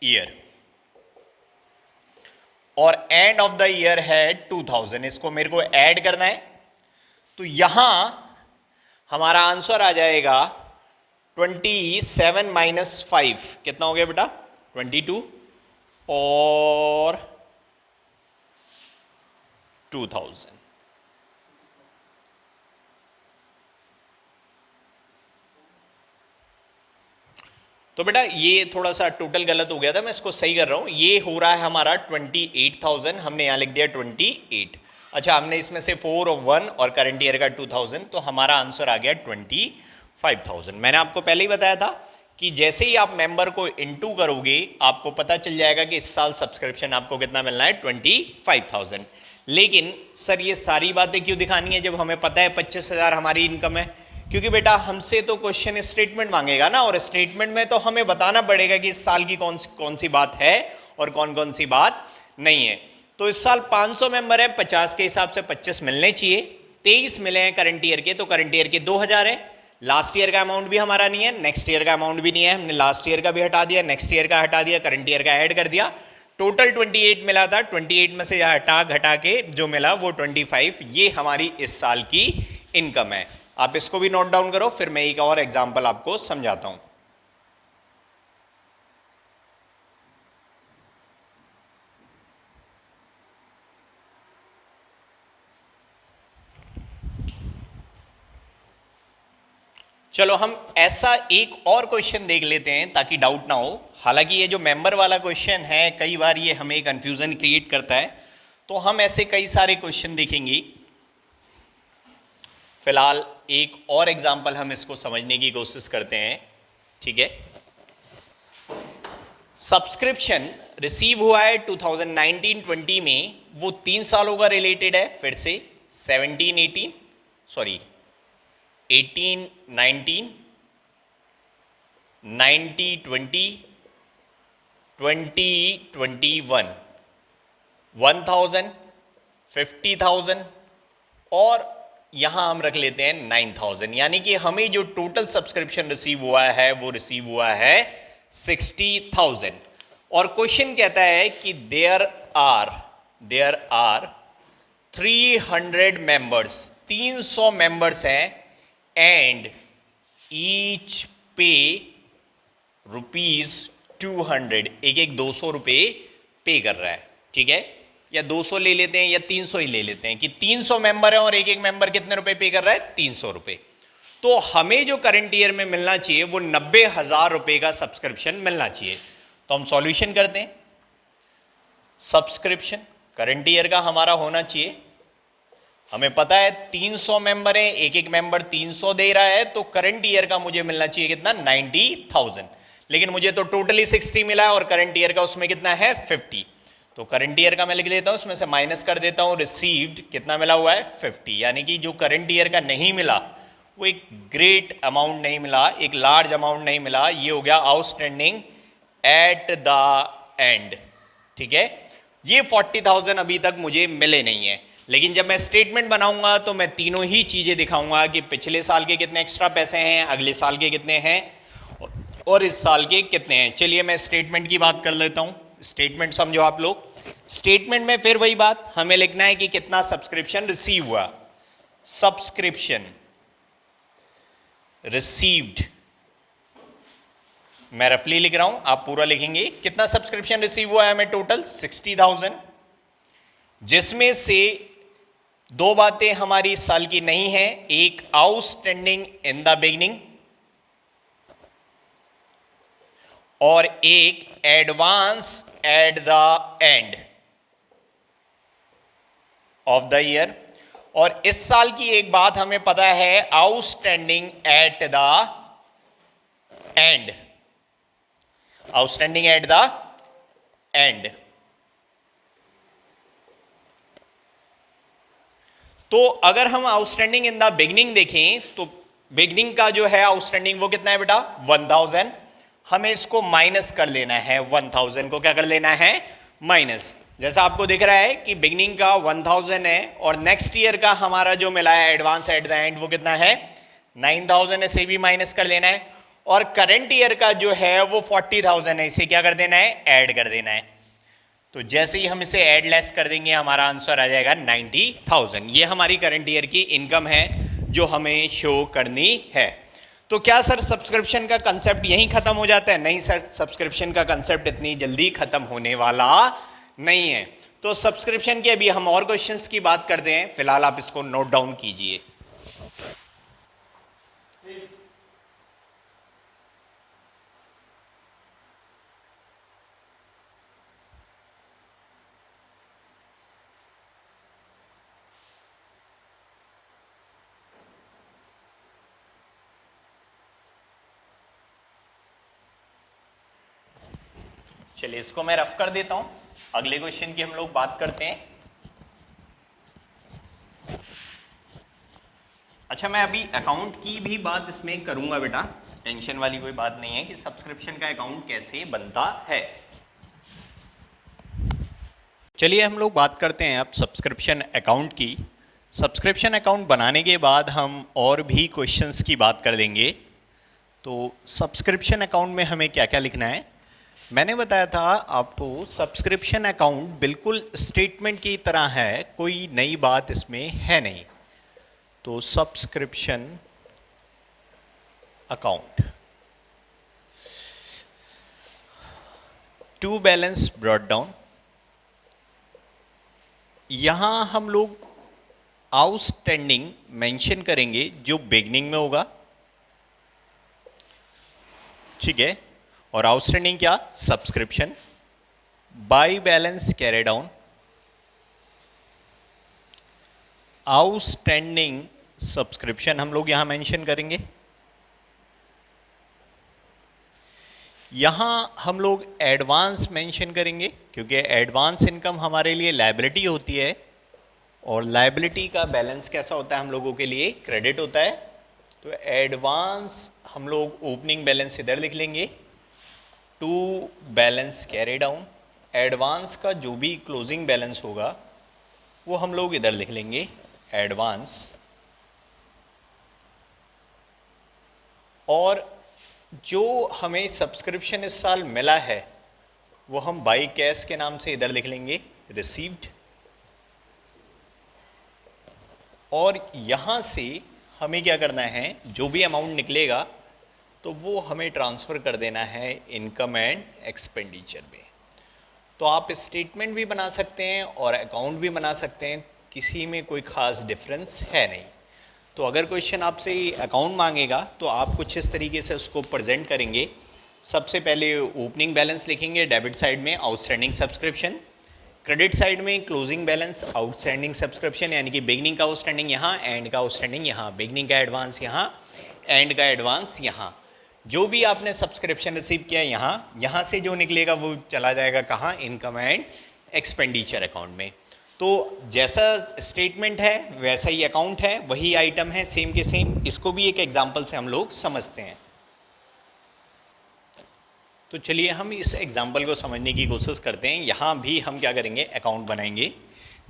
year, और एंड ऑफ द ईयर है 2000, इसको मेरे को ऐड करना है। तो यहां हमारा आंसर आ जाएगा 27 माइनस 5, कितना हो गया बेटा 22 और 2000। तो बेटा ये थोड़ा सा टोटल गलत हो गया था, मैं इसको सही कर रहा हूं। ये हो रहा है हमारा 28,000, हमने यहां लिख दिया 28। अच्छा, हमने इसमें से 4 और 1 और करंट ईयर का 2000, तो हमारा आंसर आ गया 25,000। मैंने आपको पहले ही बताया था कि जैसे ही आप मेंबर को इनटू करोगे आपको पता चल जाएगा कि इस साल सब्सक्रिप्शन आपको कितना मिलना है 25,000। लेकिन सर ये सारी बातें क्यों दिखानी है जब हमें पता है 25,000 हमारी इनकम है? क्योंकि बेटा हमसे तो क्वेश्चन स्टेटमेंट मांगेगा ना, और स्टेटमेंट में तो हमें बताना पड़ेगा कि इस साल की कौन सी बात है और कौन कौन सी बात नहीं है। तो इस साल 500 मेंबर है, 50 के हिसाब से 25 मिलने चाहिए, 23 मिले हैं करंट ईयर के, तो करंट ईयर के 2000 है। लास्ट ईयर का अमाउंट भी हमारा नहीं है, नेक्स्ट ईयर का अमाउंट भी नहीं है, हमने लास्ट ईयर का भी हटा दिया, नेक्स्ट ईयर का हटा दिया, करंट ईयर का ऐड कर दिया, टोटल 28 मिला था। 28 में से यह हटा घटा के जो मिला वो 25, ये हमारी इस साल की इनकम है। आप इसको भी नोट डाउन करो, फिर मैं एक और एग्जांपल आपको समझाता हूं। चलो हम ऐसा एक और क्वेश्चन देख लेते हैं ताकि डाउट ना हो। हालांकि ये जो मेंबर वाला क्वेश्चन है कई बार ये हमें कंफ्यूजन क्रिएट करता है, तो हम ऐसे कई सारे क्वेश्चन देखेंगे। फिलहाल एक और एग्जांपल हम इसको समझने की कोशिश करते हैं, ठीक है। सब्सक्रिप्शन रिसीव हुआ है 2019-20 में, वो 3 सालों का रिलेटेड है, फिर से 17-18 सॉरी 18-19 90-20 20-21 1000 50,000 और यहां हम रख लेते हैं 9,000। यानी कि हमें जो टोटल सब्सक्रिप्शन रिसीव हुआ है वो रिसीव हुआ है 60,000। और क्वेश्चन कहता है कि देयर आर 300 मेंबर्स, 300 मेंबर्स हैं, एंड ईच पे ₹200, एक एक 200 रुपये पे कर रहा है, ठीक है। या 200 ले लेते हैं या 300 ही ले लेते हैं कि 300 मेंबर है और एक एक मेंबर कितने रुपए पे कर रहा है 300 रुपये। तो हमें जो करंट ईयर में मिलना चाहिए वो 90,000 रुपये का सब्सक्रिप्शन मिलना चाहिए। तो हम सॉल्यूशन करते हैं। सब्सक्रिप्शन करंट ईयर का हमारा होना चाहिए, हमें पता है 300 मेंबर है, एक एक मेंबर 300 दे रहा है, तो करंट ईयर का मुझे मिलना चाहिए कितना 90,000। लेकिन मुझे तो टोटली 60 मिला है और करंट ईयर का उसमें कितना है 50। तो करंट ईयर का मैं लिख देता हूं, उसमें से माइनस कर देता हूं, रिसीव्ड कितना मिला हुआ है 50। यानी कि जो करंट ईयर का नहीं मिला वो एक ग्रेट अमाउंट नहीं मिला, एक लार्ज अमाउंट नहीं मिला, ये हो गया आउटस्टैंडिंग एट द एंड, ठीक है। ये 40,000 अभी तक मुझे मिले नहीं है, लेकिन जब मैं स्टेटमेंट बनाऊंगा तो मैं तीनों ही चीजें दिखाऊंगा कि पिछले साल के कितने एक्स्ट्रा पैसे हैं, अगले साल के कितने हैं और इस साल के कितने हैं। चलिए मैं स्टेटमेंट की बात कर लेता हूं। स्टेटमेंट समझो आप लोग। स्टेटमेंट में फिर वही बात, हमें लिखना है कि कितना सब्सक्रिप्शन रिसीव हुआ। सब्सक्रिप्शन रिसीव्ड, मैं रफली लिख रहा हूं, आप पूरा लिखेंगे। कितना सब्सक्रिप्शन रिसीव हुआ है हमें टोटल 60,000, जिसमें से दो बातें हमारी इस साल की नहीं है, एक आउटस्टैंडिंग इन द बिगिनिंग और एक advance at the end of the year. और इस साल की एक बात हमें पता है, outstanding at the and, outstanding at the and. तो अगर हम आउटस्टैंडिंग इन द बिगिनिंग देखें तो बिगनिंग का जो है आउटस्टैंडिंग वो कितना है बेटा 1000, हमें इसको माइनस कर लेना है, 1000 को क्या कर लेना है माइनस। जैसा आपको दिख रहा है कि बिगनिंग का 1000 है और नेक्स्ट ईयर का हमारा जो मिला है एडवांस एट द एंड वो कितना है 9000 है, इसे भी माइनस कर लेना है। और करंट ईयर का जो है वो 40000 है, इसे क्या कर देना है ऐड कर देना है। तो जैसे ही हम इसे ऐड लेस कर देंगे हमारा आंसर आ जाएगा 90000। ये हमारी करंट ईयर की इनकम है जो हमें शो करनी है। तो क्या सर सब्सक्रिप्शन का कंसेप्ट यहीं खत्म हो जाता है? नहीं सर, सब्सक्रिप्शन का कंसेप्ट इतनी जल्दी खत्म होने वाला नहीं है। तो सब्सक्रिप्शन के अभी हम और क्वेश्चंस की बात करते हैं, फिलहाल आप इसको नोट डाउन कीजिए। चलिए इसको मैं रफ कर देता हूं, अगले क्वेश्चन की हम लोग बात करते हैं। अच्छा, मैं अभी अकाउंट की भी बात इसमें करूंगा बेटा, टेंशन वाली कोई बात नहीं है कि सब्सक्रिप्शन का अकाउंट कैसे बनता है। चलिए हम लोग बात करते हैं अब सब्सक्रिप्शन अकाउंट की। सब्सक्रिप्शन अकाउंट बनाने के बाद हम और भी क्वेश्चंस की बात कर लेंगे। तो सब्सक्रिप्शन अकाउंट में हमें क्या क्या लिखना है, मैंने बताया था आपको सब्सक्रिप्शन अकाउंट बिल्कुल स्टेटमेंट की तरह है, कोई नई बात इसमें है नहीं। तो subscription account to balance brought down, यहां हम लोग आउटस्टैंडिंग मेंशन करेंगे जो बिगनिंग में होगा, ठीक है। और आउटस्टैंडिंग क्या subscription, by balance carry down, outstanding subscription हम लोग यहां मेंशन करेंगे। यहां हम लोग एडवांस मेंशन करेंगे क्योंकि एडवांस इनकम हमारे लिए लायबिलिटी होती है और लायबिलिटी का बैलेंस कैसा होता है हम लोगों के लिए क्रेडिट होता है। तो एडवांस हम लोग ओपनिंग बैलेंस इधर लिख लेंगे, to balance carry down, advance का जो भी क्लोजिंग बैलेंस होगा वो हम लोग इधर लिख लेंगे एडवांस। और जो हमें सब्सक्रिप्शन इस साल मिला है वो हम बाई कैश के नाम से इधर लिख लेंगे रिसीव्ड। और यहाँ से हमें क्या करना है, जो भी अमाउंट निकलेगा तो वो हमें ट्रांसफ़र कर देना है इनकम एंड एक्सपेंडिचर में। तो आप स्टेटमेंट भी बना सकते हैं और अकाउंट भी बना सकते हैं, किसी में कोई ख़ास डिफरेंस है नहीं। तो अगर क्वेश्चन आपसे अकाउंट मांगेगा तो आप कुछ इस तरीके से उसको प्रेजेंट करेंगे। सबसे पहले ओपनिंग बैलेंस लिखेंगे डेबिट साइड में आउटस्टैंडिंग सब्सक्रिप्शन, क्रेडिट साइड में क्लोजिंग बैलेंस आउटस्टैंडिंग सब्सक्रिप्शन, यानी कि बिगनिंग का आउटस्टैंडिंग यहाँ, एंड का आउटस्टैंडिंग यहाँ, बिगनिंग का एडवांस यहाँ, एंड का एडवांस यहाँ। जो भी आपने सब्सक्रिप्शन रिसीव किया यहाँ से जो निकलेगा वो चला जाएगा कहाँ, इनकम एंड एक्सपेंडिचर अकाउंट में। तो जैसा स्टेटमेंट है वैसा ही अकाउंट है, वही आइटम है सेम के सेम। इसको भी एक एग्जांपल से हम लोग समझते हैं। तो चलिए हम इस एग्जांपल को समझने की कोशिश करते हैं। यहाँ भी हम क्या करेंगे, अकाउंट बनाएंगे।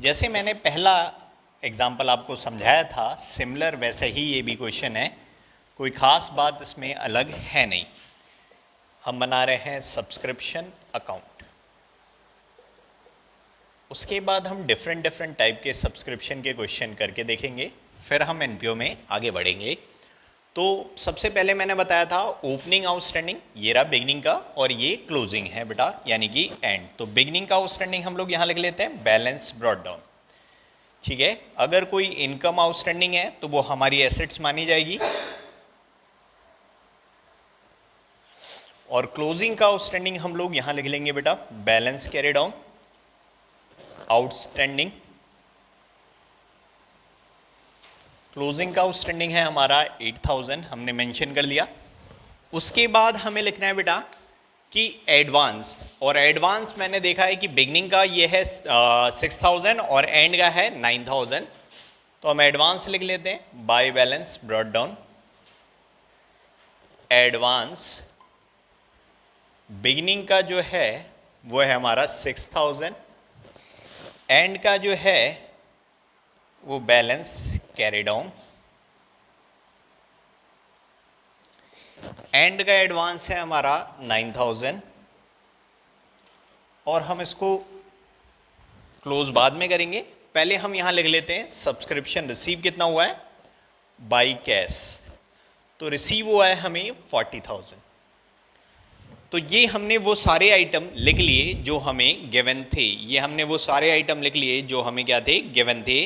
जैसे मैंने पहला एग्जांपल आपको समझाया था सिमिलर वैसे ही ये भी क्वेश्चन है, कोई ख़ास बात इसमें अलग है नहीं। हम बना रहे हैं सब्सक्रिप्शन अकाउंट। उसके बाद हम डिफरेंट टाइप के सब्सक्रिप्शन के क्वेश्चन करके देखेंगे, फिर हम एनपीओ में आगे बढ़ेंगे। तो सबसे पहले मैंने बताया था ओपनिंग आउटस्टैंडिंग, ये रहा बिगनिंग का, और ये क्लोजिंग है बेटा यानी कि एंड। तो बिगनिंग का आउटस्टैंडिंग हम लोग यहाँ लिख लेते हैं बैलेंस ब्रॉट डाउन, ठीक है। अगर कोई इनकम आउटस्टैंडिंग है तो वो हमारी एसेट्स मानी जाएगी, और क्लोजिंग का आउटस्टैंडिंग हम लोग यहाँ लिख लेंगे बेटा balance carry down outstanding. Closing का आउटस्टैंडिंग है हमारा 8000, हमने मेंशन कर लिया। उसके बाद हमें लिखना है बेटा कि एडवांस, और एडवांस मैंने देखा है कि बिगनिंग का ये है 6000 और एंड का है 9000। तो हम एडवांस लिख लेते हैं by balance brought down advance beginning का जो है वो है हमारा 6,000, एंड का जो है वो बैलेंस कैरी डाउन, एंड का एडवांस है हमारा 9,000, और हम इसको क्लोज बाद में करेंगे। पहले हम यहां लिख लेते हैं सब्सक्रिप्शन रिसीव कितना हुआ है बाई कैश, तो रिसीव हुआ है हमें 40,000। तो ये हमने वो सारे आइटम लिख लिए जो हमें गिवन थे, ये हमने वो सारे आइटम लिख लिए जो हमें क्या थे, गिवन थे।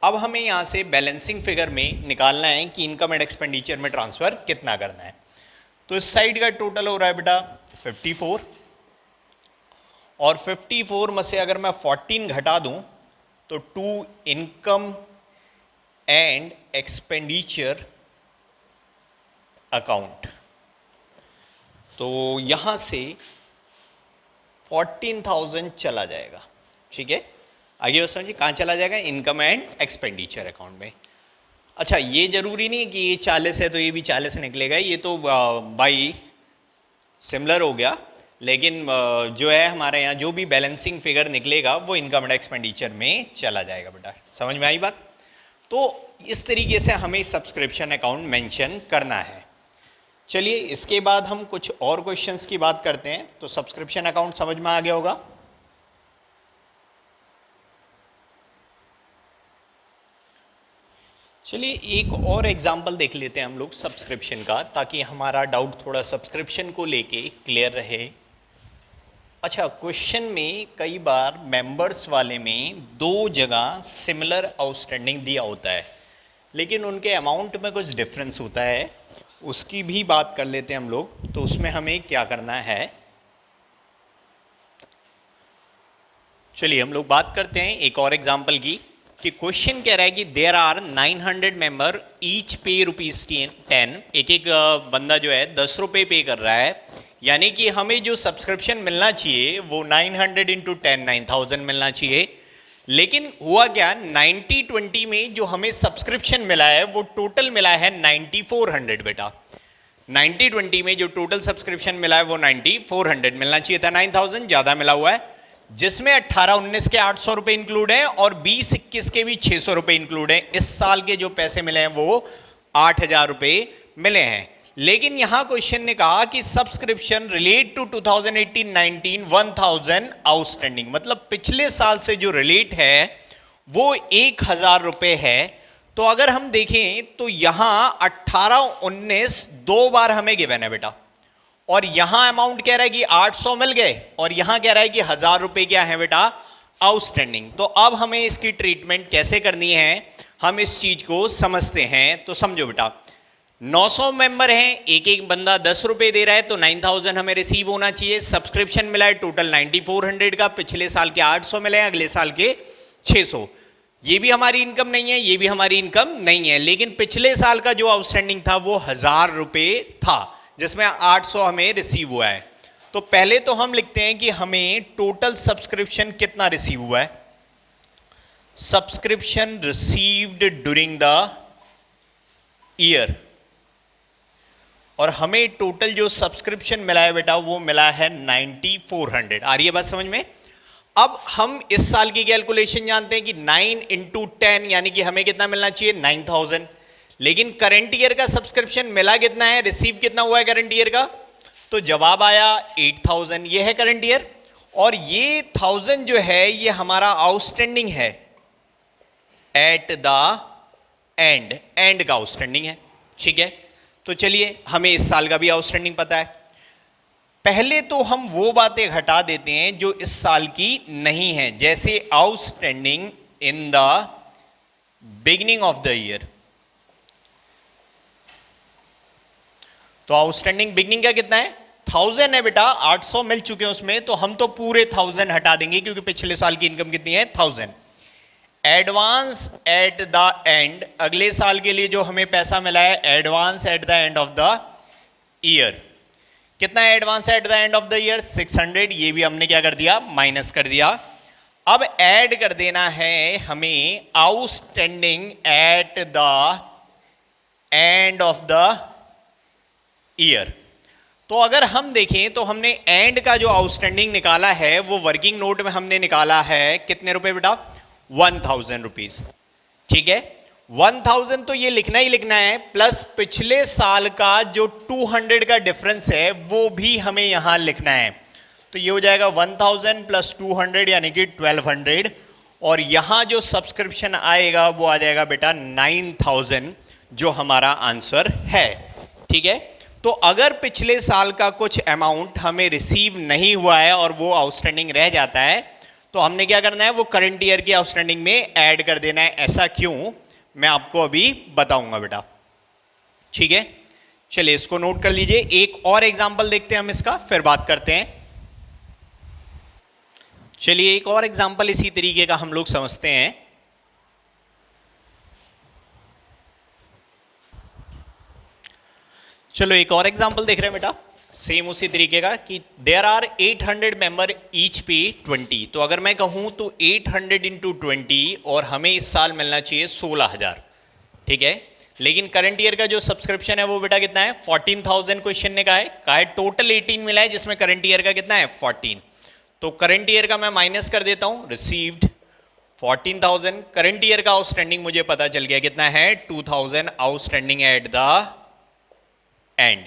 अब हमें यहाँ से बैलेंसिंग फिगर में निकालना है कि इनकम एंड एक्सपेंडिचर में ट्रांसफर कितना करना है। तो इस साइड का टोटल हो रहा है बेटा 54, और 54 में से अगर मैं 14 घटा दूं तो to income and expenditure account, तो यहां से 14,000 चला जाएगा। ठीक है, आगे बस समझिए कहां चला जाएगा, इनकम एंड एक्सपेंडिचर अकाउंट में। अच्छा, ये जरूरी नहीं कि ये 40 है तो ये भी 40 निकलेगा, ये तो बाई सिमिलर हो गया, लेकिन जो है हमारे यहाँ जो भी बैलेंसिंग फिगर निकलेगा वो इनकम एंड एक्सपेंडिचर में चला जाएगा बेटा। समझ में आई बात? तो इस तरीके से हमें सब्सक्रिप्शन अकाउंट मेंशन करना है। चलिए इसके बाद हम कुछ और क्वेश्चंस की बात करते हैं। तो सब्सक्रिप्शन अकाउंट समझ में आ गया होगा। चलिए एक और एग्जाम्पल देख लेते हैं हम लोग सब्सक्रिप्शन का, ताकि हमारा डाउट थोड़ा सब्सक्रिप्शन को लेके क्लियर रहे। अच्छा, क्वेश्चन में कई बार मेंबर्स वाले में दो जगह सिमिलर आउटस्टैंडिंग दिया होता है, लेकिन उनके अमाउंट में कुछ डिफरेंस होता है, उसकी भी बात कर लेते हैं हम लोग। तो उसमें हमें क्या करना है, चलिए हम लोग बात करते हैं एक और एग्जाम्पल की। कि क्वेश्चन कह रहा है कि देयर आर 900 मेंबर ईच पे ₹10। एक एक बंदा जो है 10 रुपये पे कर रहा है, यानी कि हमें जो सब्सक्रिप्शन मिलना चाहिए वो 900 इंटू 10 9,000 मिलना चाहिए। लेकिन हुआ क्या, 90-20 में जो हमें सब्सक्रिप्शन मिला है वो टोटल मिला है 9400 बेटा। 90-20 में जो टोटल सब्सक्रिप्शन मिला है वो 9400 मिलना चाहिए था, 9,000 ज़्यादा मिला हुआ है, जिसमें 18-19 के 800 रुपये इंक्लूड हैं और 20-21 के भी 600 रुपये इंक्लूड हैं। इस साल के जो पैसे मिले हैं वो 8,000 रुपये मिले हैं। लेकिन यहां क्वेश्चन ने कहा कि सब्सक्रिप्शन रिलेट टू 2018-19 1,000 आउटस्टैंडिंग, मतलब पिछले साल से जो रिलेट है वो 1,000 रुपये है। तो अगर हम देखें तो यहां 18-19 दो बार हमें गिवन है बेटा, और यहां अमाउंट कह रहा है कि 800 मिल गए, और यहां कह रहा है कि 1,000 रुपये क्या है बेटा, आउटस्टैंडिंग। तो अब हमें इसकी ट्रीटमेंट कैसे करनी है, हम इस चीज को समझते हैं। तो समझो बेटा, 900 मेंबर हैं, एक एक बंदा 10 रुपये दे रहा है, तो 9,000 हमें रिसीव होना चाहिए। सब्सक्रिप्शन मिला है टोटल 9,400 का, पिछले साल के 800 मिले हैं, अगले साल के 600। ये भी हमारी इनकम नहीं है, ये भी हमारी इनकम नहीं है, लेकिन पिछले साल का जो आउटस्टैंडिंग था वो 1,000 रुपये था, जिसमें 800 हमें रिसीव हुआ है। तो पहले तो हम लिखते हैं कि हमें टोटल सब्सक्रिप्शन कितना रिसीव हुआ है, subscription received during the year, और हमें टोटल जो सब्सक्रिप्शन मिला है बेटा वो मिला है 9,400। आ रही है बात समझ में? अब हम इस साल की कैलकुलेशन जानते हैं कि 9 इंटू 10 यानी कि हमें कितना मिलना चाहिए, 9,000। लेकिन करंट ईयर का सब्सक्रिप्शन मिला कितना है, रिसीव कितना हुआ है करंट ईयर का, तो जवाब आया 8,000। ये है करंट ईयर, और ये 1,000 जो है ये हमारा आउटस्टैंडिंग है एट द एंड, एंड का आउटस्टैंडिंग है। ठीक है, तो चलिए हमें इस साल का भी आउटस्टैंडिंग पता है। पहले तो हम वो बातें हटा देते हैं जो इस साल की नहीं है, जैसे outstanding in the beginning of the year. तो आउटस्टैंडिंग बिगनिंग का कितना है, 1,000 है बेटा, 800 मिल चुके हैं उसमें, तो हम तो पूरे 1,000 हटा देंगे क्योंकि पिछले साल की इनकम कितनी है, 1,000। एडवांस एट द एंड, अगले साल के लिए जो हमें पैसा मिला है advance at the end of the year, कितना है advance at the end of the year, 600। ये भी हमने क्या कर दिया, माइनस कर दिया। अब ऐड कर देना है हमें outstanding at the end of the year. तो अगर हम देखें तो हमने एंड का जो आउटस्टैंडिंग निकाला है वो वर्किंग नोट में हमने निकाला है कितने रुपए बेटा, 1000 रुपीज। ठीक है, 1000 तो ये लिखना ही लिखना है, प्लस पिछले साल का जो 200 का डिफरेंस है वो भी हमें यहां लिखना है। तो ये हो जाएगा 1000 प्लस 200 यानी कि 1200, और यहां जो सब्सक्रिप्शन आएगा वो आ जाएगा बेटा 9000, जो हमारा आंसर है। ठीक है, तो अगर पिछले साल का कुछ अमाउंट हमें रिसीव नहीं हुआ है और वो आउटस्टैंडिंग रह जाता है तो हमने क्या करना है, वो करंट ईयर की आउटस्टैंडिंग में ऐड कर देना है। ऐसा क्यों, मैं आपको अभी बताऊंगा बेटा। ठीक है, चलिए इसको नोट कर लीजिए। एक और एग्जांपल देखते हैं हम इसका, फिर बात करते हैं। चलिए एक और एग्जांपल इसी तरीके का हम लोग समझते हैं। चलो एक और एग्जांपल देख रहे हैं बेटा, सेम उसी तरीके का कि देयर आर 800 मेंबर ईच पे 20। तो अगर मैं कहूं तो 800 इंटू 20 और हमें इस साल मिलना चाहिए 16000। ठीक है, लेकिन करंट ईयर का जो सब्सक्रिप्शन है वो बेटा कितना है, 14000 क्वेश्चन ने कहा है टोटल 18 मिला है जिसमें करंट ईयर का कितना है 14। तो करंट ईयर का मैं माइनस कर देता हूं, रिसीव्ड 14000, करंट ईयर का आउटस्टैंडिंग मुझे पता चल गया कितना है 2000 आउटस्टैंडिंग एट द एंड।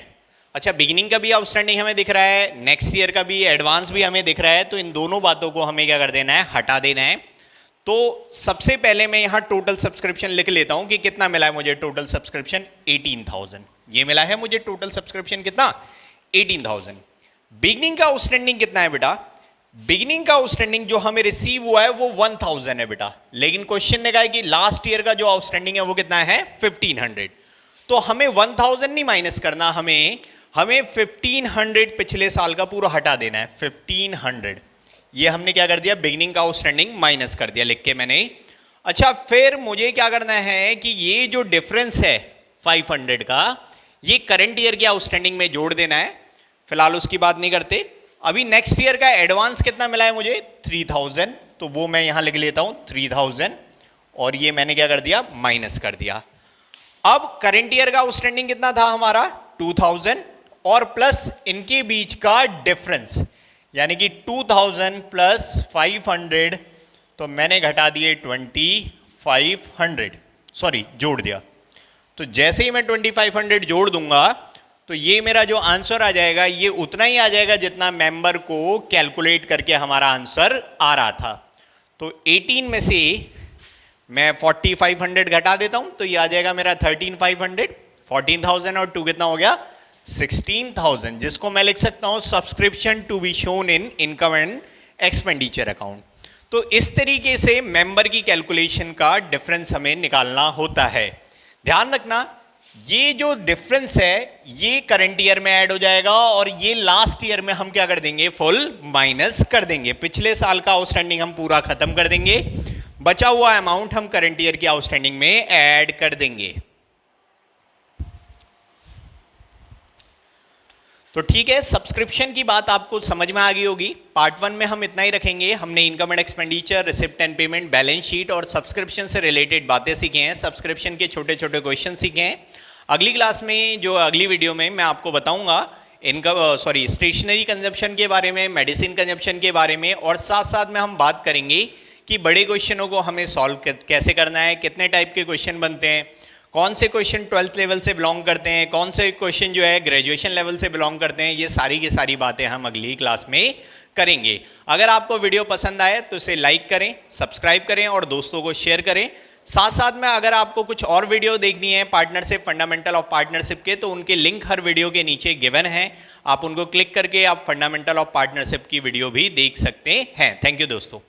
अच्छा, बिगिनिंग का भी आउटस्टैंडिंग हमें दिख रहा है, नेक्स्ट ईयर का भी, एडवांस भी हमें दिख रहा है, तो इन दोनों बातों को हमें क्या कर देना है, हटा देना है। तो सबसे पहले मैं यहां टोटल सब्सक्रिप्शन लिख लेता हूं कि कितना मिला है मुझे टोटल सब्सक्रिप्शन, 18000 ये मिला है मुझे टोटल सब्सक्रिप्शन कितना, 18000। बिगिनिंग का आउटस्टैंडिंग कितना है बेटा, बिगिनिंग का आउटस्टैंडिंग जो हमें रिसीव हुआ है वो 1000 है बेटा, लेकिन क्वेश्चन ने कहा है कि लास्ट ईयर का जो आउटस्टैंडिंग है वो कितना है 1500। तो हमें 1000 नहीं माइनस करना, हमें 1500 पिछले साल का पूरा हटा देना है, 1500 ये हमने क्या कर दिया, बिगिनिंग का आउटस्टैंडिंग माइनस कर दिया लिख के मैंने। अच्छा, फिर मुझे क्या करना है कि ये जो डिफरेंस है 500 का, ये करंट ईयर के आउटस्टैंडिंग में जोड़ देना है। फिलहाल उसकी बात नहीं करते, अभी नेक्स्ट ईयर का एडवांस कितना मिला है मुझे 3000, तो वो मैं यहां लिख लेता हूं 3000, और ये मैंने क्या कर दिया, माइनस कर दिया। अब करंट ईयर का आउटस्टैंडिंग कितना था हमारा 2000, और प्लस इनके बीच का डिफरेंस यानी कि 2000 प्लस 500, तो मैंने घटा दिए 2500, सॉरी जोड़ दिया। तो जैसे ही मैं 2500 जोड़ दूंगा तो ये मेरा जो आंसर आ जाएगा ये उतना ही आ जाएगा जितना मेंबर को कैलकुलेट करके हमारा आंसर आ रहा था। तो 18 में से मैं 4500 घटा देता हूं तो ये आ जाएगा मेरा 13500, 14000 और 2 कितना हो गया 16000, जिसको मैं लिख सकता हूं subscription to be shown in income and expenditure account. तो इस तरीके से मेंबर की कैलकुलेशन का डिफरेंस हमें निकालना होता है। ध्यान रखना, ये जो डिफरेंस है ये करंट ईयर में ऐड हो जाएगा और ये लास्ट ईयर में हम क्या कर देंगे, फुल माइनस कर देंगे। पिछले साल का आउटस्टैंडिंग हम पूरा खत्म कर देंगे, बचा हुआ अमाउंट हम करंट ईयर की आउटस्टैंडिंग में ऐड कर देंगे। तो ठीक है, सब्सक्रिप्शन की बात आपको समझ में आ गई होगी। पार्ट 1 में हम इतना ही रखेंगे। हमने income and expenditure, receipt and payment, balance sheet और सब्सक्रिप्शन से रिलेटेड बातें सीखे हैं, सब्सक्रिप्शन के छोटे छोटे क्वेश्चन सीखे हैं। अगली क्लास में, जो अगली वीडियो में मैं आपको बताऊंगा स्टेशनरी कंजप्शन के बारे में, मेडिसिन कंजप्शन के बारे में, और साथ साथ में हम बात करेंगे कि बड़े क्वेश्चनों को हमें सॉल्व कैसे करना है, कितने टाइप के क्वेश्चन बनते हैं, कौन से क्वेश्चन 12th लेवल से बिलोंग करते हैं, कौन से क्वेश्चन जो है ग्रेजुएशन लेवल से बिलोंग करते हैं। ये सारी की सारी बातें हम अगली क्लास में करेंगे। अगर आपको वीडियो पसंद आए तो इसे लाइक करें, सब्सक्राइब करें और दोस्तों को शेयर करें। साथ साथ में अगर आपको कुछ और वीडियो देखनी है पार्टनरशिप, फंडामेंटल ऑफ पार्टनरशिप के, तो उनके लिंक हर वीडियो के नीचे गिवन है, आप उनको क्लिक करके आप फंडामेंटल ऑफ पार्टनरशिप की वीडियो भी देख सकते हैं। थैंक यू दोस्तों।